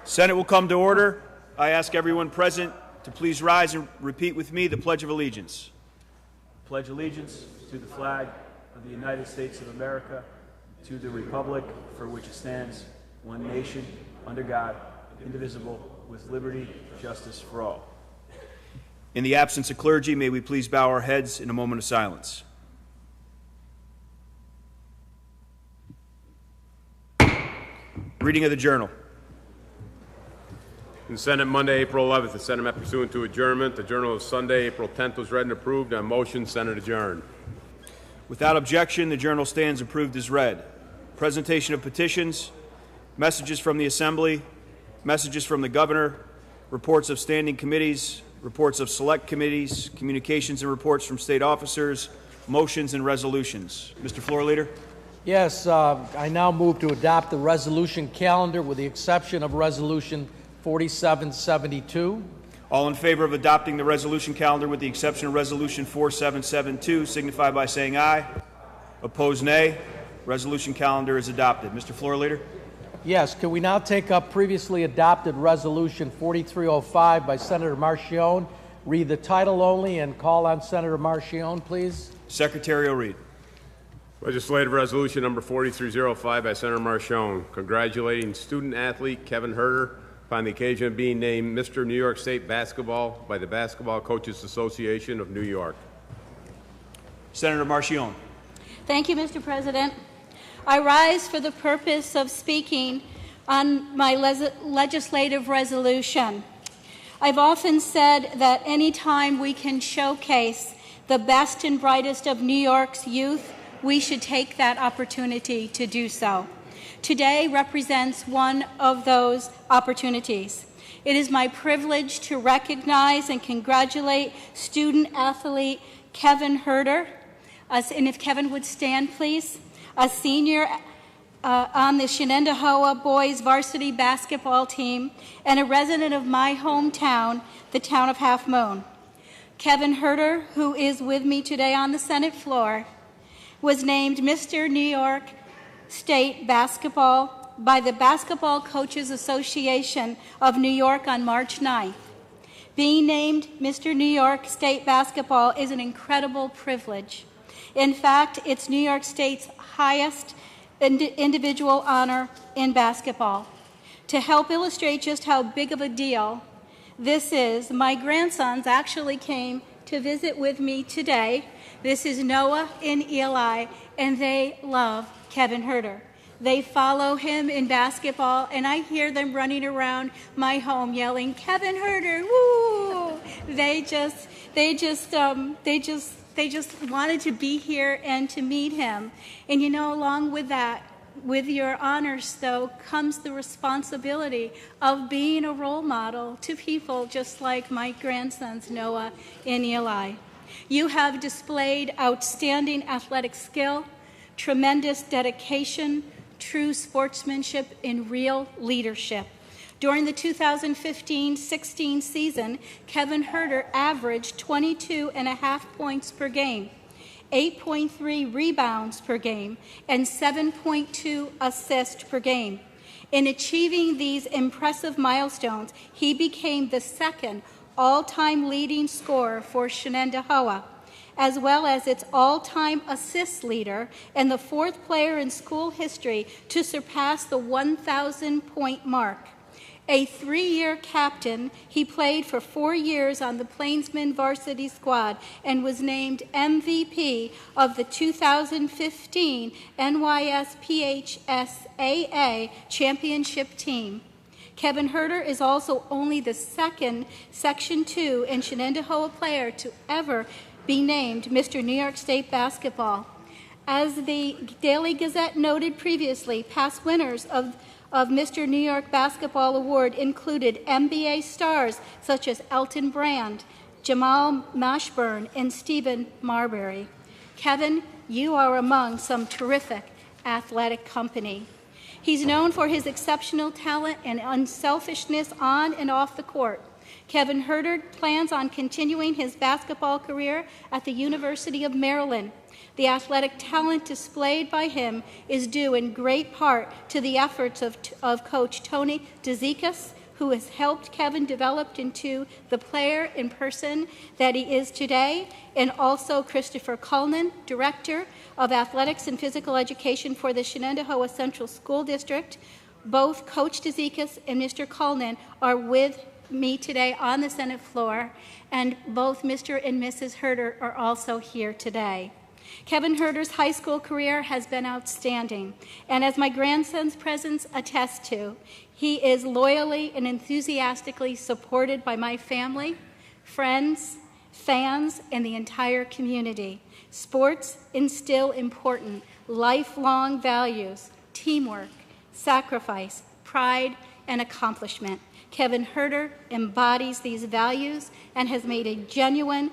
Senate will come to order. I ask everyone present to please rise and repeat with me the Pledge of Allegiance. Pledge allegiance to the flag of the United States of America, to the republic for which it stands, one nation, under God, indivisible, with liberty and justice for all. In the absence of clergy, may we please bow our heads in a moment of silence. Reading of the Journal. In Senate Monday, April 11th, the Senate met pursuant to adjournment. The Journal of Sunday, April 10th was read and approved. On motion, Senate adjourned. Without objection, the Journal stands approved as read. Presentation of petitions, messages from the Assembly, messages from the Governor, reports of standing committees, reports of select committees, communications and reports from state officers, motions and resolutions. Mr. Floor Leader. Yes, I now move to adopt the resolution calendar with the exception of Resolution 4772. All in favor of adopting the resolution calendar with the exception of Resolution 4772 signify by saying aye. Opposed, nay. Resolution calendar is adopted. Mr. Floor Leader. Yes, can we now take up previously adopted Resolution 4305 by Senator Marchione? Read the title only and call on Senator Marchione, please. Secretary will read. Legislative Resolution number 4305 by Senator Marchione, congratulating student-athlete Kevin Herter upon the occasion of being named Mr. New York State Basketball by the Basketball Coaches Association of New York. Senator Marchione. Thank you, Mr. President. I rise for the purpose of speaking on my legislative resolution. I've often said that any time we can showcase the best and brightest of New York's youth, we should take that opportunity to do so. Today represents one of those opportunities. It is my privilege to recognize and congratulate student-athlete Kevin Herter, and if Kevin would stand, please, a senior on the Shenendehowa boys varsity basketball team and a resident of my hometown, the town of Half Moon. Kevin Herter, who is with me today on the Senate floor, was named Mr. New York State Basketball by the Basketball Coaches Association of New York on March 9th. Being named Mr. New York State Basketball is an incredible privilege. In fact, it's New York State's highest individual honor in basketball. To help illustrate just how big of a deal this is, my grandsons actually came to visit with me today. This is Noah and Eli, and they love Kevin Herter. They follow him in basketball, and I hear them running around my home yelling, "Kevin Herter, woo!" They just wanted to be here and to meet him. And you know, along with that, with your honors, though, comes the responsibility of being a role model to people just like my grandsons, Noah and Eli. You have displayed outstanding athletic skill, tremendous dedication, true sportsmanship, and real leadership. During the 2015-16 season, Kevin Herter averaged 22.5 points per game, 8.3 rebounds per game, and 7.2 assists per game. In achieving these impressive milestones, he became the second all-time leading scorer for Shenendehowa, as well as its all-time assist leader and the fourth player in school history to surpass the 1,000-point mark. A 3-year captain, he played for 4 years on the Plainsman varsity squad and was named MVP of the 2015 NYSPHSAA championship team. Kevin Herter is also only the second Section 2 and Shenendehowa player to ever be named Mr. New York State Basketball. As the Daily Gazette noted previously, past winners of Mr. New York Basketball Award included NBA stars such as Elton Brand, Jamal Mashburn, and Stephen Marbury. Kevin, you are among some terrific athletic company. He's known for his exceptional talent and unselfishness on and off the court. Kevin Herter plans on continuing his basketball career at the University of Maryland. The athletic talent displayed by him is due in great part to the efforts of Coach Tony DeZikas, who has helped Kevin develop into the player in person that he is today, and also Christopher Cullen, Director of Athletics and Physical Education for the Shenandoah Central School District. Both Coach DeZikas and Mr. Cullen are with me today on the Senate floor, and both Mr. and Mrs. Herder are also here today. Kevin Herder's high school career has been outstanding, and as my grandson's presence attests to, he is loyally and enthusiastically supported by my family, friends, fans, and the entire community. Sports instill important, lifelong values, teamwork, sacrifice, pride, and accomplishment. Kevin Herder embodies these values and has made a genuine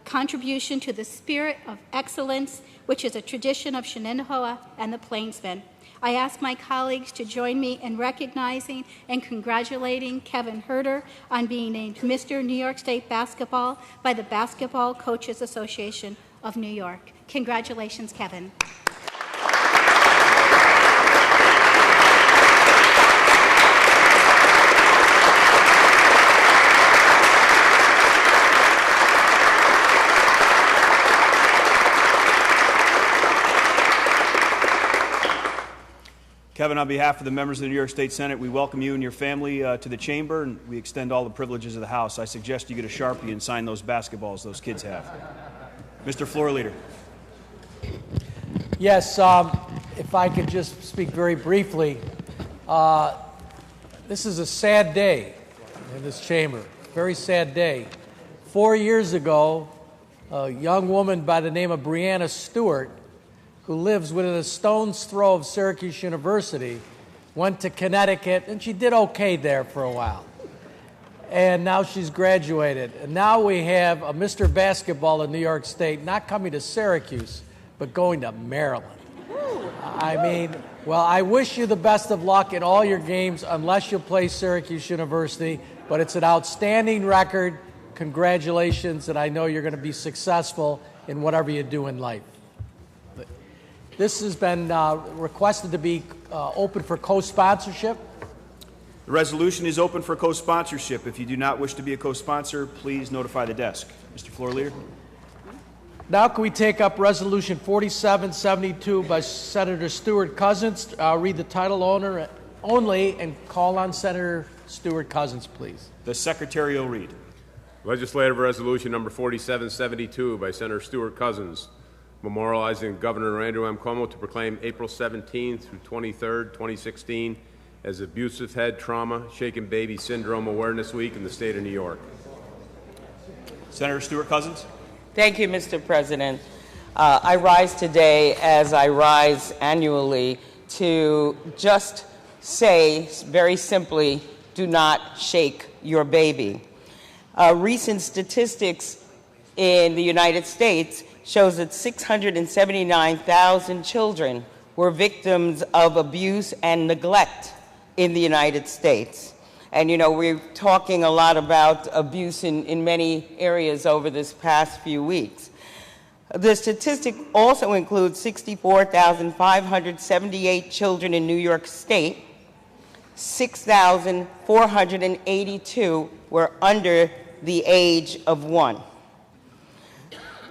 contribution to the spirit of excellence, which is a tradition of Shenandoah and the Plainsmen. I ask my colleagues to join me in recognizing and congratulating Kevin Herder on being named Mr. New York State Basketball by the Basketball Coaches Association of New York. Congratulations, Kevin. Kevin, on behalf of the members of the New York State Senate, we welcome you and your family to the chamber, and we extend all the privileges of the House. I suggest you get a Sharpie and sign those basketballs those kids have. Mr. Floor Leader. Yes, if I could just speak very briefly. This is a sad day in this chamber, very sad day. 4 years ago, a young woman by the name of Breanna Stewart, who lives within a stone's throw of Syracuse University, went to Connecticut, and she did okay there for a while. And now she's graduated. And now we have a Mr. Basketball in New York State not coming to Syracuse, but going to Maryland. I mean, well, I wish you the best of luck in all your games unless you play Syracuse University, but it's an outstanding record. Congratulations, and I know you're going to be successful in whatever you do in life. This has been requested to be open for co-sponsorship. The resolution is open for co-sponsorship. If you do not wish to be a co-sponsor, please notify the desk. Mr. Floor Leader. Now can we take up Resolution 4772 by Senator Stewart Cousins? Read the title only and call on Senator Stewart Cousins, please. The Secretary will read. Legislative Resolution number 4772 by Senator Stewart Cousins, memorializing Governor Andrew M. Cuomo to proclaim April 17th through 23rd, 2016 as Abusive Head Trauma Shaken Baby Syndrome Awareness Week in the state of New York. Senator Stewart Cousins. Thank you, Mr. President. I rise today, as I rise annually, to just say very simply, do not shake your baby. Recent statistics in the United States shows that 679,000 children were victims of abuse and neglect in the United States. And, you know, we're talking a lot about abuse in many areas over this past few weeks. The statistic also includes 64,578 children in New York State. 6,482 were under the age of 1.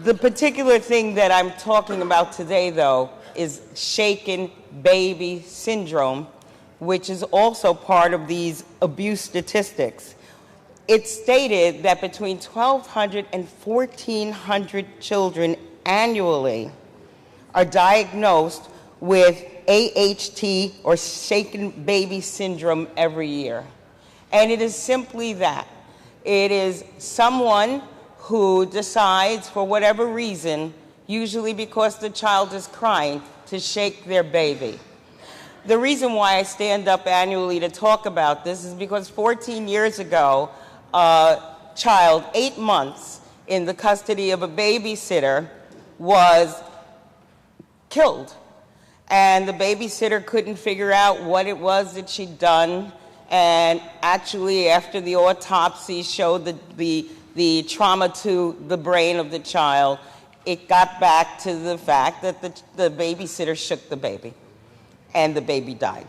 The particular thing that I'm talking about today, though, is shaken baby syndrome, which is also part of these abuse statistics. It's stated that between 1,200 and 1,400 children annually are diagnosed with AHT, or shaken baby syndrome, every year. And it is simply that. It is someone who decides, for whatever reason, usually because the child is crying, to shake their baby. The reason why I stand up annually to talk about this is because 14 years ago, a child, 8 months, in the custody of a babysitter was killed. And the babysitter couldn't figure out what it was that she'd done. And actually, after the autopsy showed the trauma to the brain of the child, it got back to the fact that the babysitter shook the baby, and the baby died.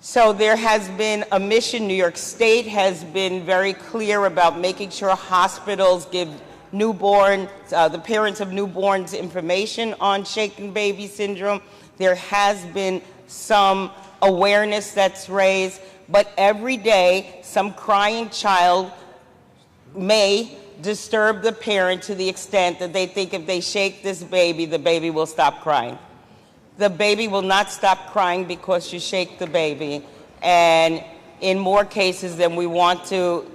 So there has been a mission. New York State has been very clear about making sure hospitals give the parents of newborns information on shaken baby syndrome. There has been some awareness that's raised, but every day some crying child may disturb the parent to the extent that they think if they shake this baby, the baby will stop crying. The baby will not stop crying because you shake the baby. And in more cases than we want to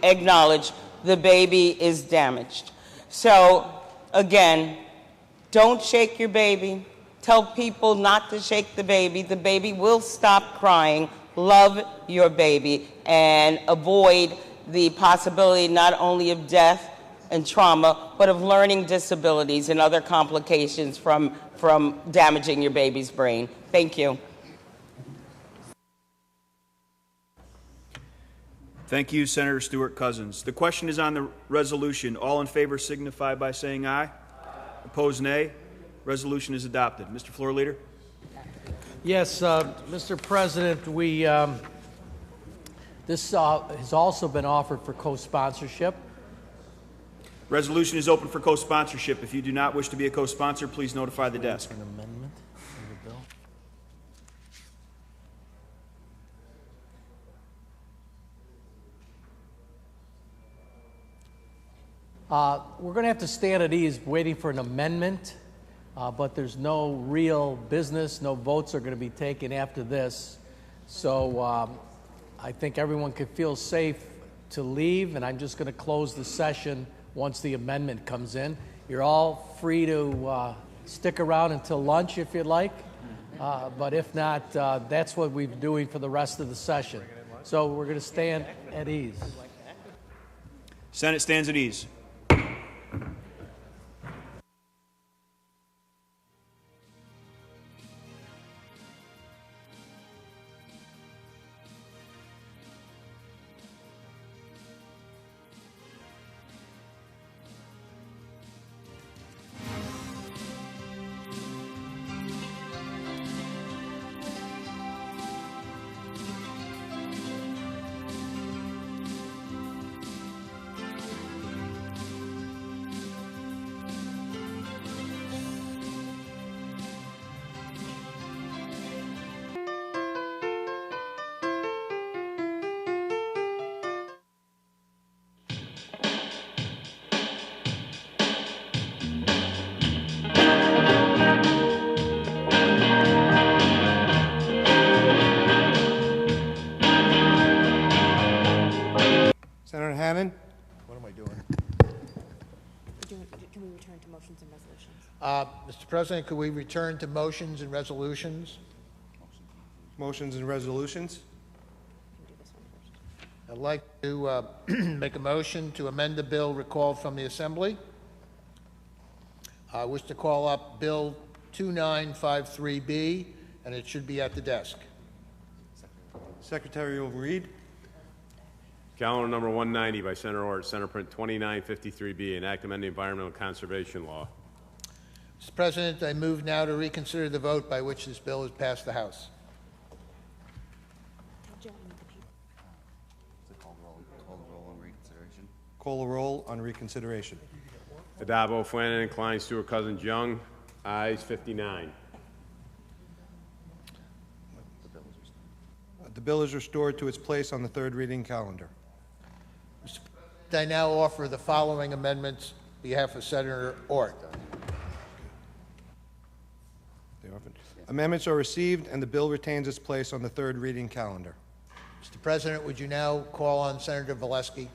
acknowledge, the baby is damaged. So again, don't shake your baby. Tell people not to shake the baby. The baby will stop crying. Love your baby and avoid the possibility not only of death and trauma, but of learning disabilities and other complications from damaging your baby's brain. Thank you. Thank you, Senator Stewart-Cousins. The question is on the resolution. All in favor signify by saying aye. Opposed, nay. Resolution is adopted. Mr. Floor Leader. Yes, Mr. President, this has also been offered for co-sponsorship. Resolution is open for co-sponsorship. If you do not wish to be a co-sponsor, please notify the desk. An amendment in the bill. We're going to have to stand at ease waiting for an amendment, but there's no real business, no votes are going to be taken after this. So I think everyone can feel safe to leave, and I'm just going to close the session once the amendment comes in. You're all free to stick around until lunch if you'd like, but if not, that's what we're doing for the rest of the session. So we're going to stand at ease. Senate stands at ease. Senator Hammond? What am I doing? Can we return to motions and resolutions? Mr. President, could we return to motions and resolutions? Motions and resolutions? Can we do this one first? I'd like to make a motion to amend the bill recalled from the Assembly. I wish to call up Bill 2953B, and it should be at the desk. Secretary will read. Calendar number 190 by Senator Ort, Senate Print 2953B, an act amending environmental conservation law. Mr. President, I move now to reconsider the vote by which this bill has passed the House. Tell Joe I need the paper. Call the roll on reconsideration. Adabo, Flanagan, Klein, Stewart, Cousins, Young. Ayes 59. The bill is restored to its place on the third reading calendar. I now offer the following amendments on behalf of Senator Ort. Amendments are received, and the bill retains its place on the third reading calendar. Mr. President, would you now call on Senator Valesky?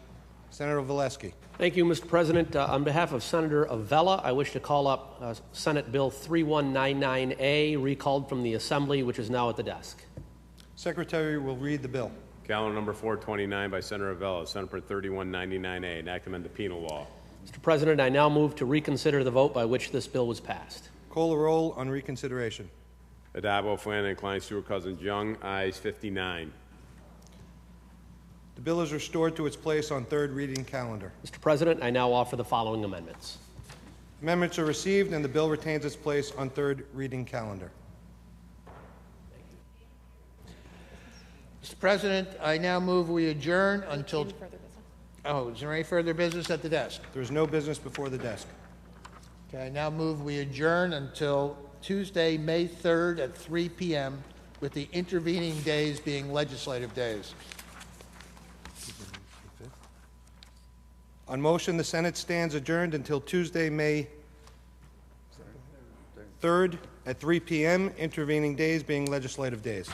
Senator Valesky. Thank you, Mr. President. On behalf of Senator Avella, I wish to call up Senate Bill 3199A, recalled from the Assembly, which is now at the desk. Secretary will read the bill. Calendar number 429 by Senator Avella, Senate Print 3199A, an act amending the penal law. Mr. President, I now move to reconsider the vote by which this bill was passed. Call the roll on reconsideration. Adabo, Flanagan, Klein, Stewart, Cousins, Young. Ayes 59. The bill is restored to its place on third reading calendar. Mr. President, I now offer the following amendments. Amendments are received and the bill retains its place on third reading calendar. Mr. President, I now move we adjourn until... Any further business? Oh, is there any further business at the desk? There is no business before the desk. Okay, I now move we adjourn until Tuesday, May 3rd at 3 p.m., with the intervening days being legislative days. On motion, the Senate stands adjourned until Tuesday, May 3rd at 3 p.m., intervening days being legislative days.